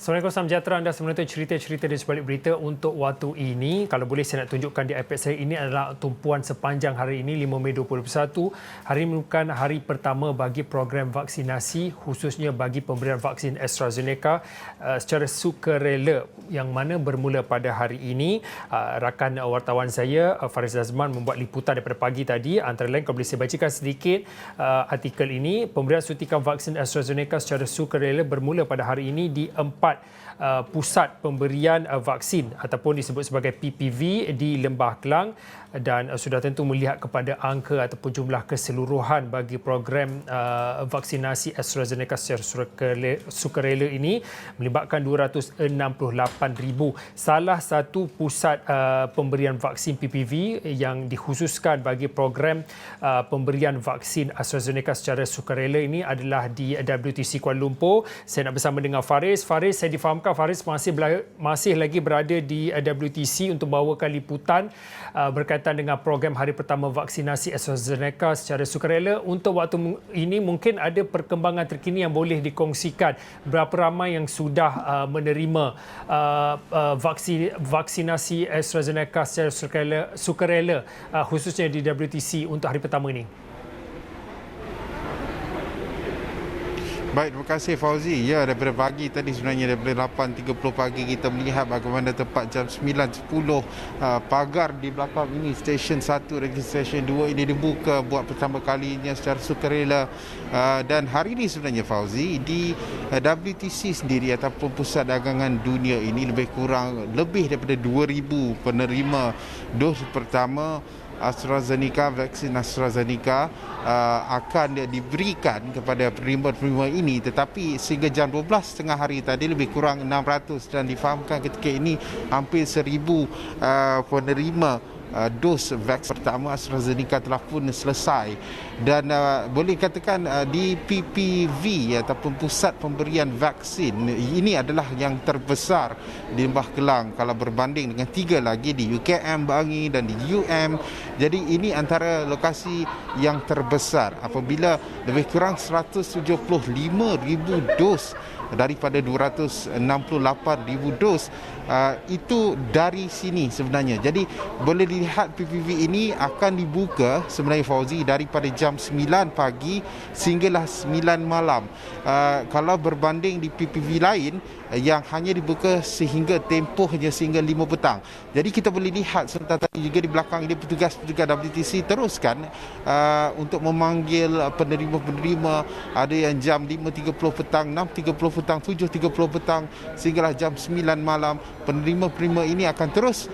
Assalamualaikum, salam sejahtera. Anda menonton cerita-cerita di sebalik berita untuk waktu ini. Kalau boleh saya nak tunjukkan di iPad saya, ini adalah tumpuan sepanjang hari ini, 5 Mei 2021. Hari ini merupakan hari pertama bagi program vaksinasi, khususnya bagi pemberian vaksin AstraZeneca secara sukarela, yang mana bermula pada hari ini. Rakan wartawan saya, Faris Azman, membuat liputan daripada pagi tadi. Antara lain, kalau boleh saya bacakan sedikit artikel ini. Pemberian suntikan vaksin AstraZeneca secara sukarela bermula pada hari ini di 4 pusat pemberian vaksin ataupun disebut sebagai PPV di Lembah Kelang, dan sudah tentu melihat kepada angka ataupun jumlah keseluruhan bagi program vaksinasi AstraZeneca secara sukarela ini melibatkan 268,000. Salah satu pusat pemberian vaksin PPV yang dikhususkan bagi program pemberian vaksin AstraZeneca secara sukarela ini adalah di WTC Kuala Lumpur. Saya nak bersama dengan Faris. Faris, saya difahamkan Faris masih lagi berada di WTC untuk bawakan liputan berkaitan dengan program hari pertama vaksinasi AstraZeneca secara sukarela. Untuk waktu ini mungkin ada perkembangan terkini yang boleh dikongsikan. Berapa ramai yang sudah menerima vaksinasi AstraZeneca secara sukarela khususnya di WTC untuk hari pertama ini? Baik, terima kasih Fauzi. Ya, daripada pagi tadi sebenarnya daripada 8.30 pagi kita melihat bagaimana tepat jam 9.10 pagar di belakang ini stesen 1 dan stesen 2 ini dibuka buat pertama kalinya secara sukarela. Dan hari ini sebenarnya Fauzi di WTC sendiri ataupun Pusat Dagangan Dunia ini lebih kurang lebih daripada 2,000 penerima dos pertama AstraZeneca, vaksin AstraZeneca akan diberikan kepada penerima-penerima ini, tetapi sehingga jam 12.30 hari tadi lebih kurang 600, dan difahamkan ketika ini hampir 1,000 penerima dos vaksin pertama AstraZeneca telah pun selesai. Dan boleh katakan di PPV ataupun pusat pemberian vaksin ini adalah yang terbesar di Lembah Kelang kalau berbanding dengan 3 lagi di UKM Bangi dan di UM. Jadi ini antara lokasi yang terbesar apabila lebih kurang 175,000 dos daripada 268,000 dos itu dari sini sebenarnya. Jadi boleh dilihat PPV ini akan dibuka sebenarnya Fauzi daripada jam 9 pagi sehinggalah 9 malam. Kalau berbanding di PPV lain yang hanya dibuka sehingga tempohnya sehingga 5 petang. Jadi kita boleh lihat serta tadi juga di belakang ini petugas-petugas WTC teruskan untuk memanggil penerima-penerima. Ada yang jam 5.30 petang, 6.30 petang, 7.30 petang sehinggalah jam 9 malam. Penerima-penerima ini akan terus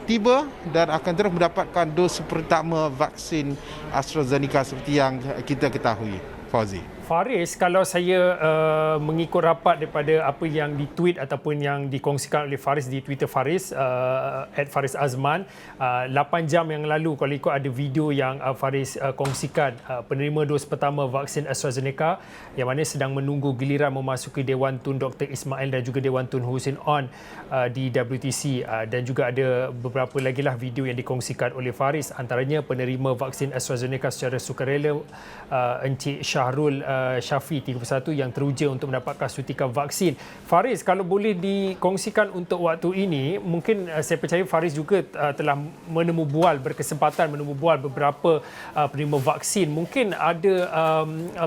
tiba dan akan terus mendapatkan dos pertama vaksin AstraZeneca seperti yang kita ketahui. Fauzi. Faris, kalau saya mengikut rapat daripada apa yang ditweet ataupun yang dikongsikan oleh Faris di Twitter Faris, @Faris Azman, 8 jam yang lalu kalau ikut ada video yang Faris kongsikan penerima dos pertama vaksin AstraZeneca yang mana sedang menunggu giliran memasuki Dewan Tun Dr. Ismail dan juga Dewan Tun Hussein On di WTC, dan juga ada beberapa lagi lah video yang dikongsikan oleh Faris, antaranya penerima vaksin AstraZeneca secara sukarela Encik Syahrul Syafi 31 yang teruja untuk mendapatkan suntikan vaksin. Faris, kalau boleh dikongsikan untuk waktu ini, mungkin saya percaya Faris juga telah berkesempatan menemu bual beberapa penerima vaksin. Mungkin ada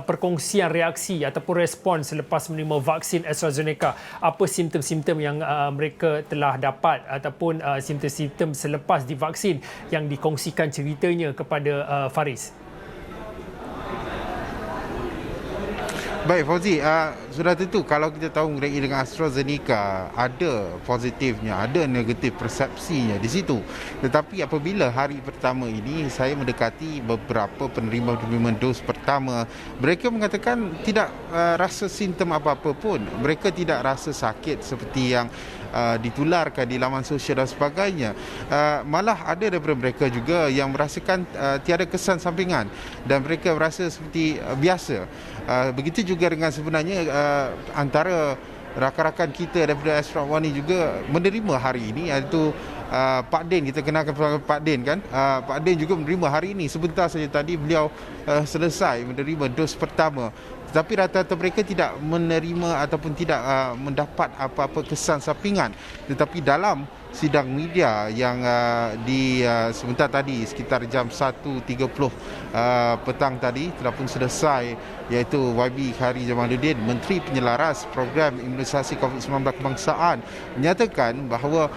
perkongsian reaksi ataupun respon selepas menerima vaksin AstraZeneca. Apa simptom-simptom yang mereka telah dapat ataupun simptom-simptom selepas divaksin yang dikongsikan ceritanya kepada Faris? Baik Fauzi, sudah tentu kalau kita tahu mengenai dengan AstraZeneca ada positifnya, ada negatif persepsinya di situ. Tetapi apabila hari pertama ini saya mendekati beberapa penerima dos pertama, mereka mengatakan tidak rasa simptom apa-apa pun. Mereka tidak rasa sakit seperti yang ditularkan di laman sosial dan sebagainya. Malah ada daripada mereka juga yang merasakan tiada kesan sampingan dan mereka merasa seperti biasa. Begitu juga dengan sebenarnya antara rakan-rakan kita daripada Ashraf Wani juga menerima hari ini, iaitu Pak Din, kita kenalkan Pak Din kan. Pak Din juga menerima hari ini, sebentar saja tadi beliau selesai menerima dos pertama. Tetapi rata-rata mereka tidak menerima ataupun tidak mendapat apa-apa kesan sampingan. Tetapi dalam sidang media yang sebentar tadi sekitar jam 1.30 petang tadi telah pun selesai, iaitu YB Khairy Jamaluddin, Menteri Penyelaras Program Imunisasi COVID-19 Kebangsaan, menyatakan bahawa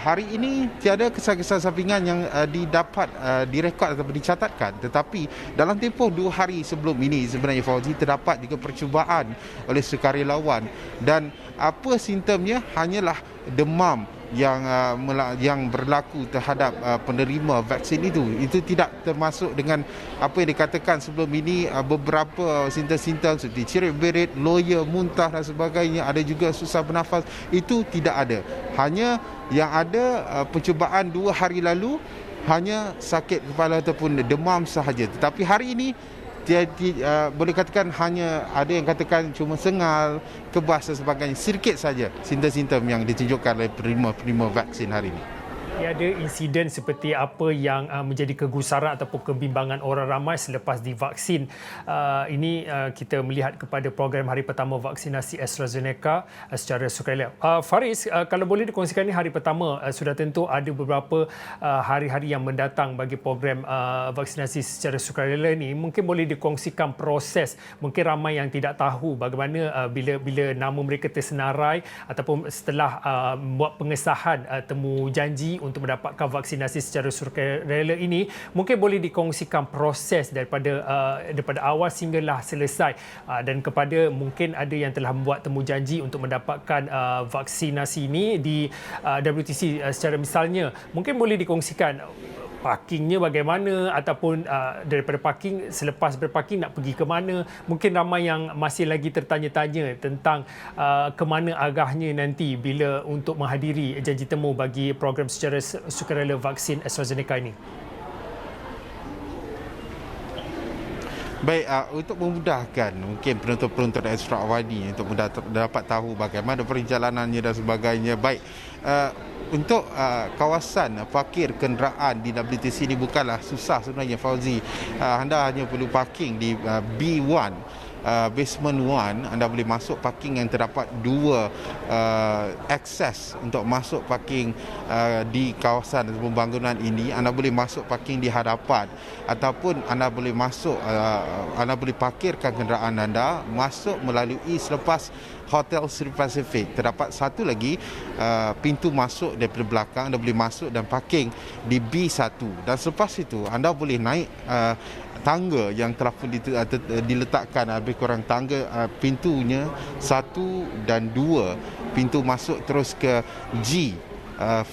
hari ini tiada kesan-kesan sampingan yang didapat direkod atau dicatatkan. Tetapi dalam tempoh 2 hari sebelum ini sebenarnya Fauzi, terdapat juga percubaan oleh sukarelawan, dan apa simptomnya hanyalah demam yang berlaku terhadap penerima vaksin itu tidak termasuk dengan apa yang dikatakan sebelum ini, beberapa simptom-simptom seperti cirit-berit, loya, muntah dan sebagainya, ada juga susah bernafas, itu tidak ada. Hanya yang ada percubaan 2 hari lalu hanya sakit kepala ataupun demam sahaja. Tetapi hari ini boleh katakan hanya ada yang katakan cuma sengal, kebas dan sebagainya, sedikit saja simptom-simptom yang ditunjukkan oleh penerima vaksin hari ini. Ada insiden seperti apa yang menjadi kegusaran ataupun kebimbangan orang ramai selepas divaksin? Ini kita melihat kepada program hari pertama vaksinasi AstraZeneca secara sukarela. Faris, kalau boleh dikongsikan, ini hari pertama, sudah tentu ada beberapa hari-hari yang mendatang bagi program vaksinasi secara sukarela ini. Mungkin boleh dikongsikan proses, mungkin ramai yang tidak tahu bagaimana bila nama mereka tersenarai ataupun setelah buat pengesahan temu janji untuk mendapatkan vaksinasi secara sukarela ini, mungkin boleh dikongsikan proses daripada awal sehinggalah selesai, dan kepada mungkin ada yang telah membuat temu janji untuk mendapatkan vaksinasi ini di WTC secara misalnya, mungkin boleh dikongsikan parkingnya bagaimana, ataupun daripada parking, selepas berparking nak pergi ke mana. Mungkin ramai yang masih lagi tertanya-tanya tentang ke mana arahnya nanti bila untuk menghadiri janji temu bagi program secara sukarela vaksin AstraZeneca ini. Baik, untuk memudahkan mungkin penonton-penonton Astro Awani untuk dapat tahu bagaimana perjalanannya dan sebagainya. Baik, untuk kawasan parkir kenderaan di WTC ini bukanlah susah sebenarnya, Fauzi. Anda hanya perlu parking di B1, basement 1. Anda boleh masuk parking yang terdapat 2 akses untuk masuk parking di kawasan ataupun bangunan ini. Anda boleh masuk parking di hadapan, ataupun anda boleh masuk anda boleh parkirkan kenderaan anda masuk melalui selepas Hotel Sri Pacific. Terdapat satu lagi pintu masuk daripada belakang, anda boleh masuk dan parking di B1, dan selepas itu anda boleh naik tangga yang telah pun diletakkan, lebih kurang tangga pintunya 1 dan 2, pintu masuk terus ke G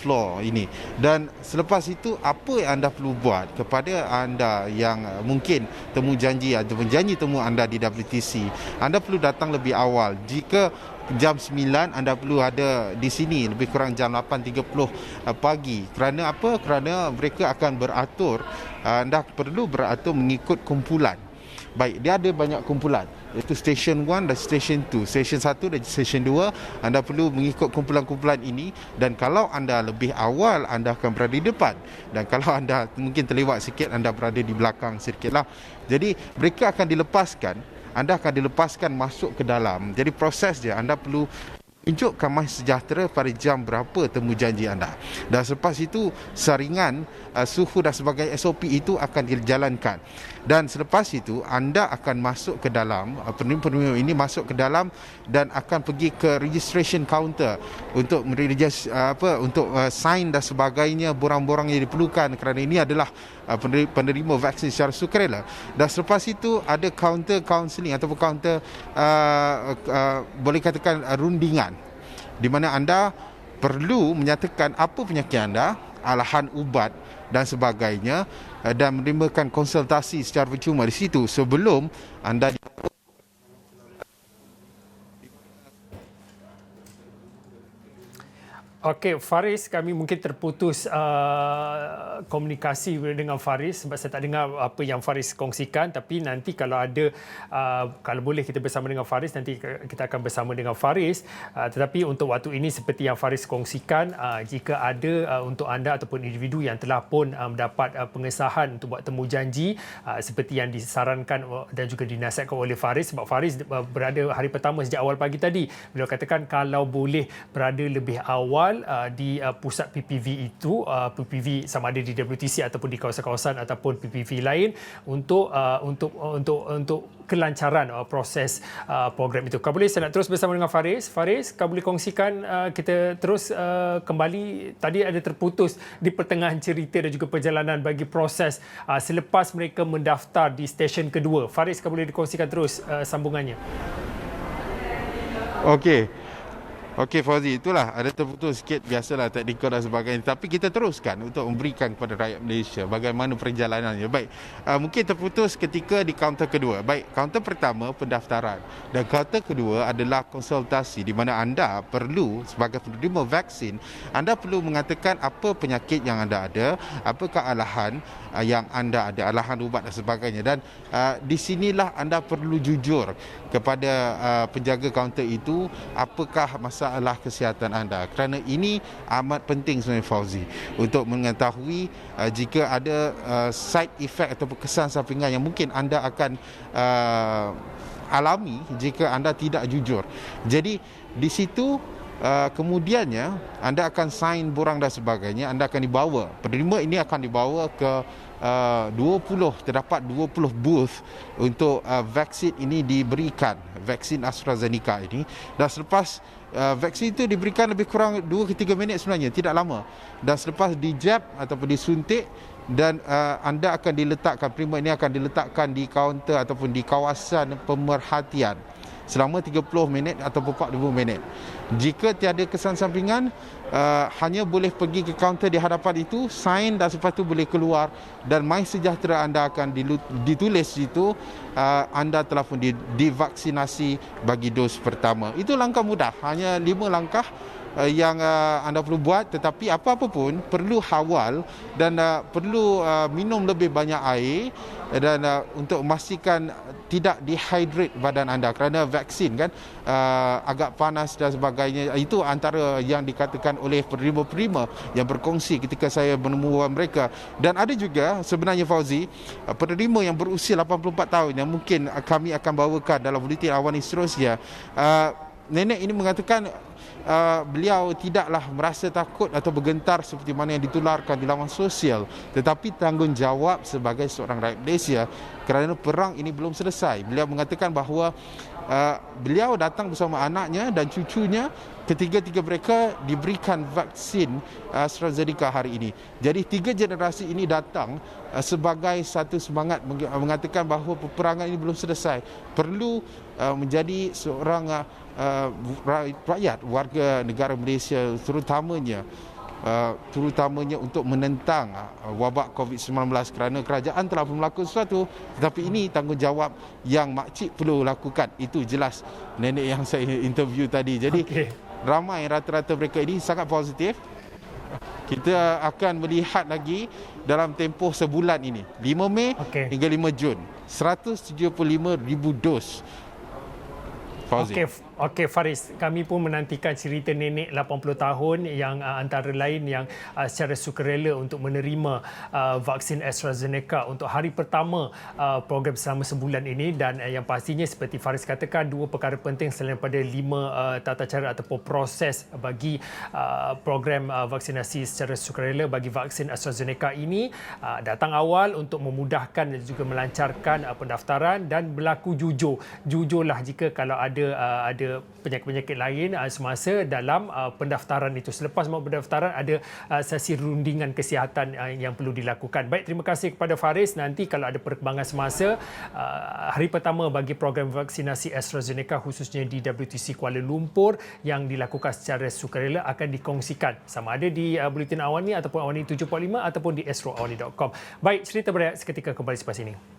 floor ini. Dan selepas itu, apa yang anda perlu buat kepada anda yang mungkin temu janji ataupun janji temu anda di WTC, anda perlu datang lebih awal. Jika jam 9, anda perlu ada di sini lebih kurang jam 8.30 pagi. Kerana apa? Kerana mereka akan beratur, anda perlu beratur mengikut kumpulan. Baik, dia ada banyak kumpulan, iaitu Station 1 dan Station 2. Station 1 dan Station 2, anda perlu mengikut kumpulan-kumpulan ini, dan kalau anda lebih awal, anda akan berada di depan, dan kalau anda mungkin terlewat sikit, anda berada di belakang sedikitlah. Jadi mereka akan dilepaskan, anda akan dilepaskan masuk ke dalam. Jadi proses dia, anda perlu tunjukkan MySejahtera pada jam berapa temu janji anda, dan selepas itu saringan suhu dan sebagainya SOP itu akan dijalankan, dan selepas itu anda akan masuk ke dalam, penerima ini masuk ke dalam dan akan pergi ke registration counter untuk untuk sign dan sebagainya, borang-borang yang diperlukan, kerana ini adalah penerima vaksin secara sukarela. Dan selepas itu ada counter counselling ataupun counter boleh katakan rundingan, di mana anda perlu menyatakan apa penyakit anda, alahan ubat dan sebagainya, dan menerima konsultasi secara percuma di situ sebelum anda Okey, Faris, kami mungkin terputus komunikasi dengan Faris sebab saya tak dengar apa yang Faris kongsikan, tapi nanti kalau ada kalau boleh kita bersama dengan Faris, nanti kita akan bersama dengan Faris. Tetapi untuk waktu ini seperti yang Faris kongsikan, jika ada untuk anda ataupun individu yang telah pun mendapat pengesahan untuk buat temu janji seperti yang disarankan dan juga dinasihatkan oleh Faris, sebab Faris berada hari pertama sejak awal pagi tadi. Beliau katakan kalau boleh berada lebih awal di pusat PPV itu, PPV sama ada di WTC ataupun di kawasan-kawasan ataupun PPV lain untuk kelancaran proses program itu. Kalau boleh saya nak terus bersama dengan Faris. Faris, kau boleh kongsikan kita terus kembali, tadi ada terputus di pertengahan cerita dan juga perjalanan bagi proses selepas mereka mendaftar di stesen kedua. Faris, kau boleh dikongsikan terus sambungannya. Okey Fauzi, itulah ada terputus sikit, biasalah teknikal dan sebagainya. Tapi kita teruskan untuk memberikan kepada rakyat Malaysia bagaimana perjalanannya. Baik, mungkin terputus ketika di kaunter kedua. Baik, kaunter pertama pendaftaran dan kaunter kedua adalah konsultasi di mana anda perlu sebagai penerima vaksin, anda perlu mengatakan apa penyakit yang anda ada, apakah alahan yang anda ada, alahan ubat dan sebagainya. Dan di sinilah anda perlu jujur kepada penjaga kaunter itu apakah masalah kesihatan anda, kerana ini amat penting sebenarnya Fauzi, untuk mengetahui jika ada side effect atau kesan sampingan yang mungkin anda akan alami jika anda tidak jujur. Jadi di situ kemudiannya anda akan sign borang dan sebagainya, anda akan dibawa, penerima ini akan dibawa ke 20, terdapat 20 booth untuk vaksin ini diberikan, vaksin AstraZeneca ini. Dan selepas vaksin itu diberikan lebih kurang 2 ke 3 minit sebenarnya, tidak lama. Dan selepas dijab ataupun disuntik, dan anda akan diletakkan, penerima ini akan diletakkan di kaunter ataupun di kawasan pemerhatian selama 30 minit ataupun 40 minit. Jika tiada kesan sampingan, hanya boleh pergi ke kaunter di hadapan itu, sign dan selepas itu boleh keluar, dan MySejahtera anda akan ditulis itu anda telah pun divaksinasi bagi dos pertama. Itu langkah mudah, hanya 5 langkah yang anda perlu buat, tetapi apa-apa pun perlu hawal dan perlu minum lebih banyak air dan untuk memastikan tidak dehydrate badan anda, kerana vaksin kan agak panas dan sebagainya. Itu antara yang dikatakan oleh penerima-penerima yang berkongsi ketika saya menemui mereka. Dan ada juga sebenarnya Fauzi, penerima yang berusia 84 tahun yang mungkin kami akan bawakan dalam buletin awan ini seterusnya. Nenek ini mengatakan beliau tidaklah merasa takut atau bergentar seperti mana yang ditularkan di laman sosial, tetapi tanggungjawab sebagai seorang rakyat Malaysia kerana perang ini belum selesai. Beliau mengatakan bahawa beliau datang bersama anaknya dan cucunya, ketiga-tiga mereka diberikan vaksin AstraZeneca hari ini. Jadi 3 generasi ini datang sebagai satu semangat mengatakan bahawa peperangan ini belum selesai. Perlu menjadi seorang rakyat, warga negara Malaysia terutamanya untuk menentang wabak COVID-19, kerana kerajaan telah melakukan sesuatu, tetapi ini tanggungjawab yang makcik perlu lakukan. Itu jelas nenek yang saya interview tadi. Jadi ramai, rata-rata mereka ini sangat positif. Kita akan melihat lagi dalam tempoh sebulan ini, 5 Mei hingga 5 Jun, 175,000 dos. Okey Faris, kami pun menantikan cerita nenek 80 tahun yang antara lain yang secara sukarela untuk menerima vaksin AstraZeneca untuk hari pertama program selama sebulan ini. Dan yang pastinya seperti Faris katakan, 2 perkara penting selain daripada 5 tata cara ataupun proses bagi program vaksinasi secara sukarela bagi vaksin AstraZeneca ini datang awal untuk memudahkan dan juga melancarkan pendaftaran dan berlaku jujur. Jujurlah jika kalau ada penyakit-penyakit lain semasa dalam pendaftaran itu. Selepas pendaftaran ada sesi rundingan kesihatan yang perlu dilakukan. Baik, terima kasih kepada Faris. Nanti kalau ada perkembangan semasa hari pertama bagi program vaksinasi AstraZeneca khususnya di WTC Kuala Lumpur yang dilakukan secara sukarela akan dikongsikan sama ada di Buletin Awani ataupun Awani 745 ataupun di astroawani.com. Baik, cerita berehat seketika kembali selepas ini.